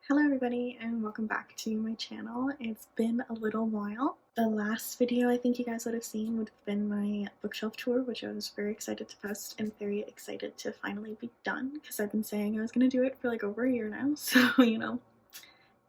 Hello everybody and welcome back to my channel. It's been a little while. The last video I think you guys would have seen would have been my bookshelf tour, which I was very excited to post and very excited to finally be done because I've been saying I was going to do it for like over a year now, so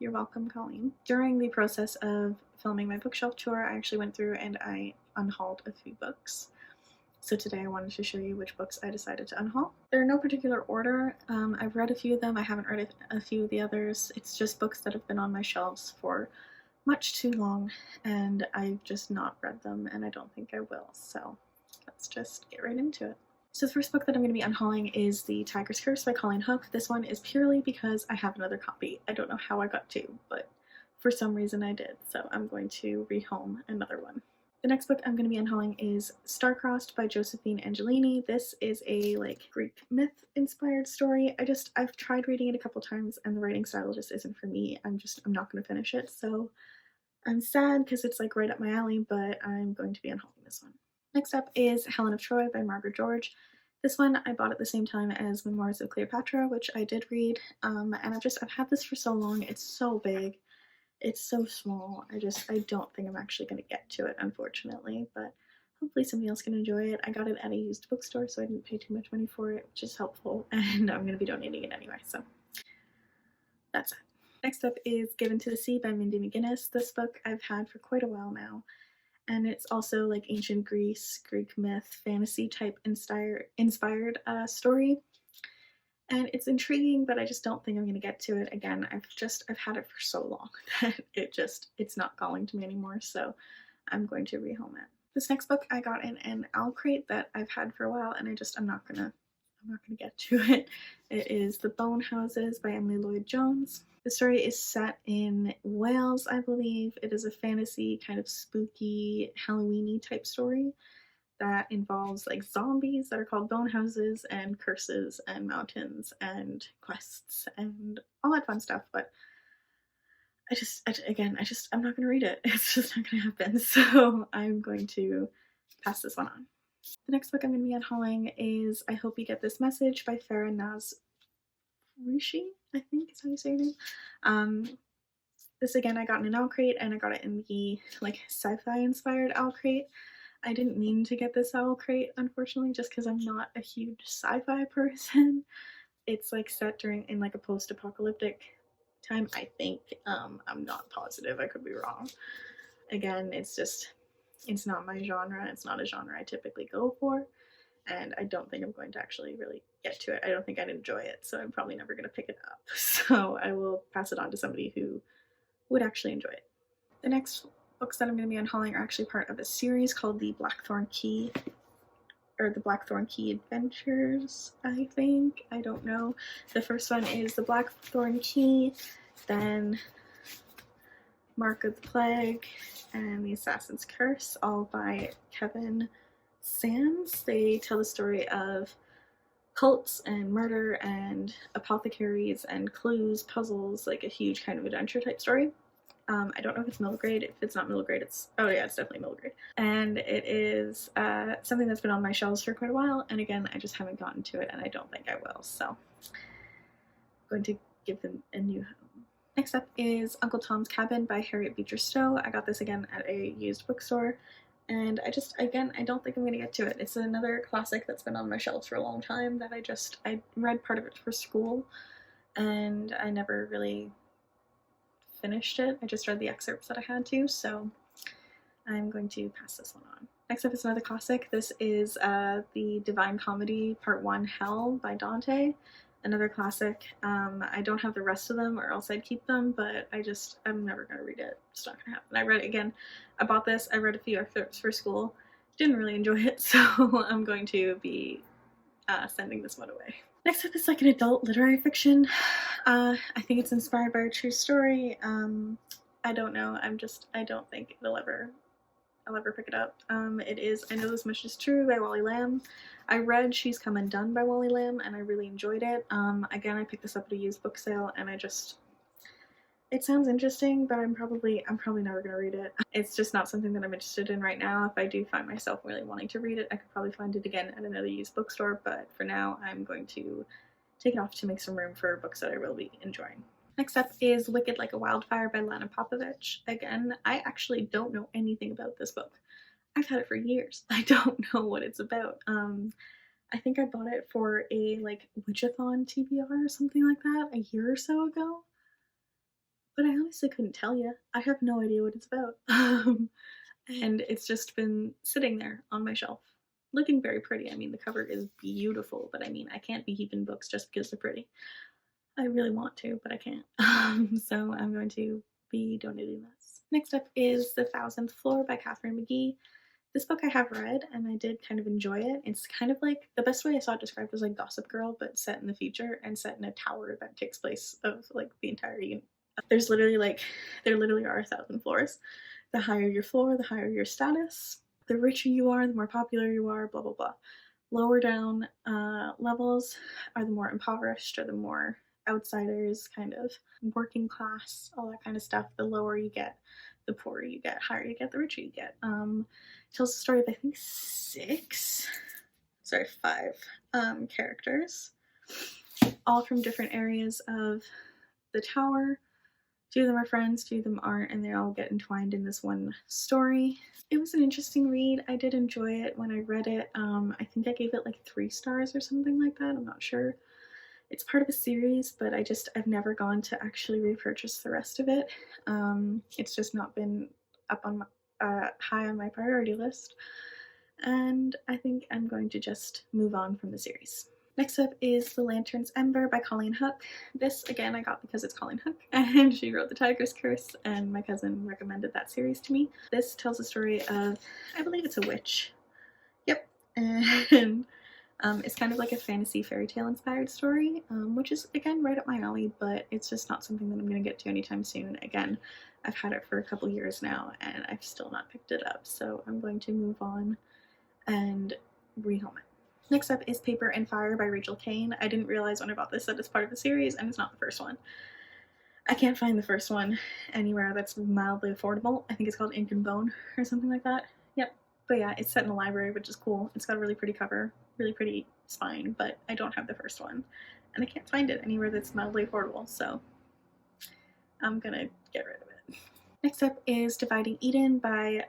you're welcome, Colleen. During the process of filming my bookshelf tour, I actually went through and I unhauled a few books. So today I wanted to show you which books I decided to unhaul. They're in no particular order. I've read a few of them. I haven't read a few of the others. It's just books that have been on my shelves for much too long and I've just not read them and I don't think I will. So let's just get right into it. So the first book that I'm going to be unhauling is The Tiger's Curse by Colleen Hooke. This one is purely because I have another copy. I don't know how I got two, but for some reason I did. So I'm going to rehome another one. The next book I'm going to be unhauling is Star-Crossed by Josephine Angelini. This is a Greek myth inspired story. I've tried reading it a couple times and the writing style just isn't for me. I'm not going to finish it. So I'm sad because it's right up my alley, but I'm going to be unhauling this one. Next up is Helen of Troy by Margaret George. This one I bought at the same time as Memoirs of Cleopatra, which I did read, and I've had this for so long. It's so big. It's so small. I don't think I'm actually going to get to it, unfortunately, but hopefully somebody else can enjoy it. I got it at a used bookstore, so I didn't pay too much money for it, which is helpful, and I'm going to be donating it anyway, so that's it. Next up is Given to the Sea by Mindy McGinnis. This book I've had for quite a while now, and it's also ancient Greece, Greek myth, fantasy type inspired story. And it's intriguing, but I just don't think I'm going to get to it. Again, I've had it for so long that it's not calling to me anymore, so I'm going to rehome it. This next book I got in an owl crate that I've had for a while, and I'm not gonna get to it. It is The Bone Houses by Emily Lloyd Jones. The story is set in Wales, I believe. It is a fantasy, kind of spooky, Halloween-y type story that involves zombies that are called bone houses and curses and mountains and quests and all that fun stuff, but I'm not going to read it. It's just not going to happen, so I'm going to pass this one on. The next book I'm going to be unhauling is I Hope You Get This Message by Farah Naz Rishi, I think is how you say her name. This again I got in an owl crate, and I got it in the sci-fi inspired owl crate. I didn't mean to get this owl crate, unfortunately, just because I'm not a huge sci-fi person. It's set in a post-apocalyptic time, I think. I'm not positive, I could be wrong. Again, it's not my genre. It's not a genre I typically go for, and I don't think I'm going to actually really get to it. I don't think I'd enjoy it, so I'm probably never going to pick it up. So I will pass it on to somebody who would actually enjoy it. The next books that I'm going to be unhauling are actually part of a series called The Blackthorn Key Adventures, I think. I don't know. The first one is The Blackthorn Key, then Mark of the Plague, and The Assassin's Curse, all by Kevin Sands. They tell the story of cults and murder and apothecaries and clues, puzzles, a huge kind of adventure type story. I don't know if it's middle grade. If it's not middle grade, it's definitely middle grade. And it is something that's been on my shelves for quite a while, and again, I just haven't gotten to it, and I don't think I will, so I'm going to give them a new home. Next up is Uncle Tom's Cabin by Harriet Beecher Stowe. I got this again at a used bookstore, and I don't think I'm going to get to it. It's another classic that's been on my shelves for a long time that I read part of it for school, and I never really finished it. I just read the excerpts that I had to, so I'm going to pass this one on. Next up is another classic. This is The Divine Comedy Part 1 Hell by Dante. Another classic. I don't have the rest of them or else I'd keep them, but I'm never going to read it. It's not going to happen. I read it again. I bought this. I read a few excerpts for school. Didn't really enjoy it, so I'm going to be sending this one away. Next up is an adult literary fiction. I think it's inspired by a true story. I don't know. I don't think I'll ever pick it up. It is I Know This Much Is True by Wally Lamb. I read She's Come Undone by Wally Lamb, and I really enjoyed it. Again, I picked this up at a used book sale, and it sounds interesting, but I'm probably never going to read it. It's just not something that I'm interested in right now. If I do find myself really wanting to read it, I could probably find it again at another used bookstore, but for now I'm going to take it off to make some room for books that I will be enjoying. Next up is Wicked Like a Wildfire by Lana Popovich. Again, I actually don't know anything about this book. I've had it for years. I don't know what it's about. I think I bought it for a like Witchathon TBR or something like that a year or so ago. But I honestly couldn't tell you. I have no idea what it's about. And it's just been sitting there on my shelf, looking very pretty. I mean, the cover is beautiful, but I mean, I can't be keeping books just because they're pretty. I really want to, but I can't. So I'm going to be donating this. Next up is The Thousandth Floor by Catherine McGee. This book I have read and I did kind of enjoy it. It's kind of like, the best way I saw it described was like Gossip Girl, but set in the future and set in a tower that takes place of like the entire unit. There's literally like, there literally are 1,000 floors. The higher your floor, the higher your status. The richer you are, the more popular you are, blah, blah, blah. Lower down levels are the more impoverished or the more outsiders, kind of working class, all that kind of stuff. The lower you get, the poorer you get, higher you get, the richer you get. Tells the story of, I think, five characters, all from different areas of the tower. Two of them are friends, two of them aren't, and they all get entwined in this one story. It was an interesting read. I did enjoy it when I read it. I think I gave it like 3 stars or something like that. I'm not sure. It's part of a series, but I've never gone to actually repurchase the rest of it. It's just not been up on my, high on my priority list. And I think I'm going to just move on from the series. Next up is The Lantern's Ember by Colleen Hook. This, again, I got because it's Colleen Hook, and she wrote The Tiger's Curse, and my cousin recommended that series to me. This tells the story of, I believe it's a witch. Yep. And it's kind of like a fantasy fairy tale inspired story, which is, again, right up my alley, but it's just not something that I'm going to get to anytime soon. Again, I've had it for a couple years now, and I've still not picked it up, so I'm going to move on and rehome it. Next up is Paper and Fire by Rachel Kane. I didn't realize when I bought this that it's part of the series, and it's not the first one. I can't find the first one anywhere that's mildly affordable. I think it's called Ink and Bone or something like that. Yep. But yeah, it's set in a library, which is cool. It's got a really pretty cover, really pretty spine, but I don't have the first one. And I can't find it anywhere that's mildly affordable, so I'm gonna get rid of it. Next up is Dividing Eden by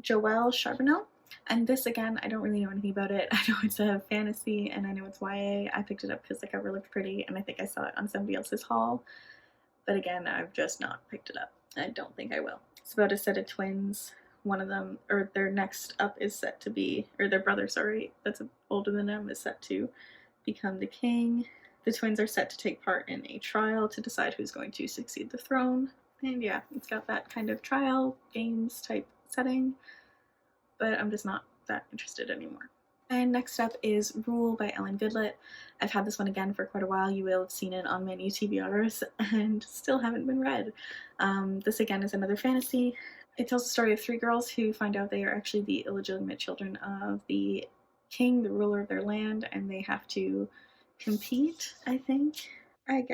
Joelle Charbonneau. And this, again, I don't really know anything about it. I know it's a fantasy and I know it's YA. I picked it up because the cover looked pretty and I think I saw it on somebody else's haul. But again, I've just not picked it up. I don't think I will. It's about a set of twins. One of them, or their next up is set to be, or their brother, sorry, that's older than them, is set to become the king. The twins are set to take part in a trial to decide who's going to succeed the throne. And yeah, it's got that kind of trial games type setting. But I'm just not that interested anymore. And next up is Rule by Ellen Goodlett. I've had this one again for quite a while. You will have seen it on many TBRs and still haven't been read. This again is another fantasy. It tells the story of 3 girls who find out they are actually the illegitimate children of the king, the ruler of their land, and they have to compete, I think. I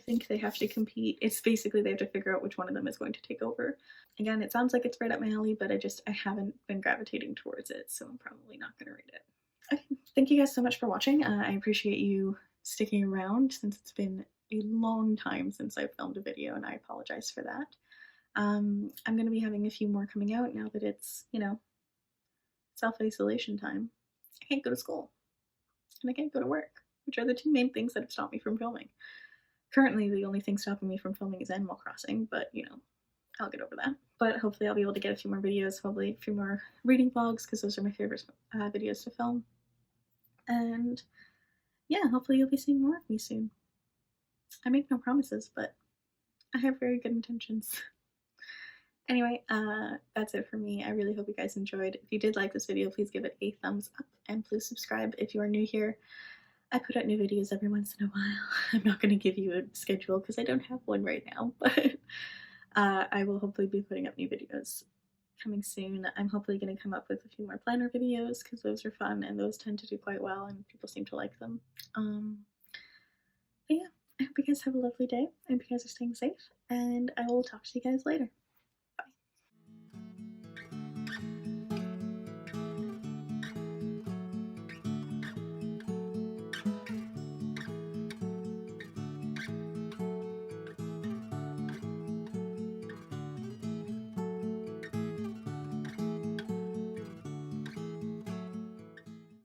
think they have to compete. It's basically they have to figure out which one of them is going to take over. Again, it sounds like it's right up my alley, but I haven't been gravitating towards it, so I'm probably not going to read it. Okay, thank you guys so much for watching. I appreciate you sticking around since it's been a long time since I filmed a video, and I apologize for that. I'm going to be having a few more coming out now that it's, self-isolation time. I can't go to school, and I can't go to work, which are the 2 main things that have stopped me from filming. Currently, the only thing stopping me from filming is Animal Crossing, but, I'll get over that. But hopefully I'll be able to get a few more videos, hopefully a few more reading vlogs, because those are my favorite videos to film. And yeah, hopefully you'll be seeing more of me soon. I make no promises, but I have very good intentions. Anyway, that's it for me. I really hope you guys enjoyed. If you did like this video, please give it a thumbs up, and please subscribe if you are new here. I put out new videos every once in a while. I'm not going to give you a schedule because I don't have one right now, but I will hopefully be putting up new videos coming soon. I'm hopefully going to come up with a few more planner videos because those are fun and those tend to do quite well and people seem to like them. But yeah, I hope you guys have a lovely day. I hope you guys are staying safe, and I will talk to you guys later.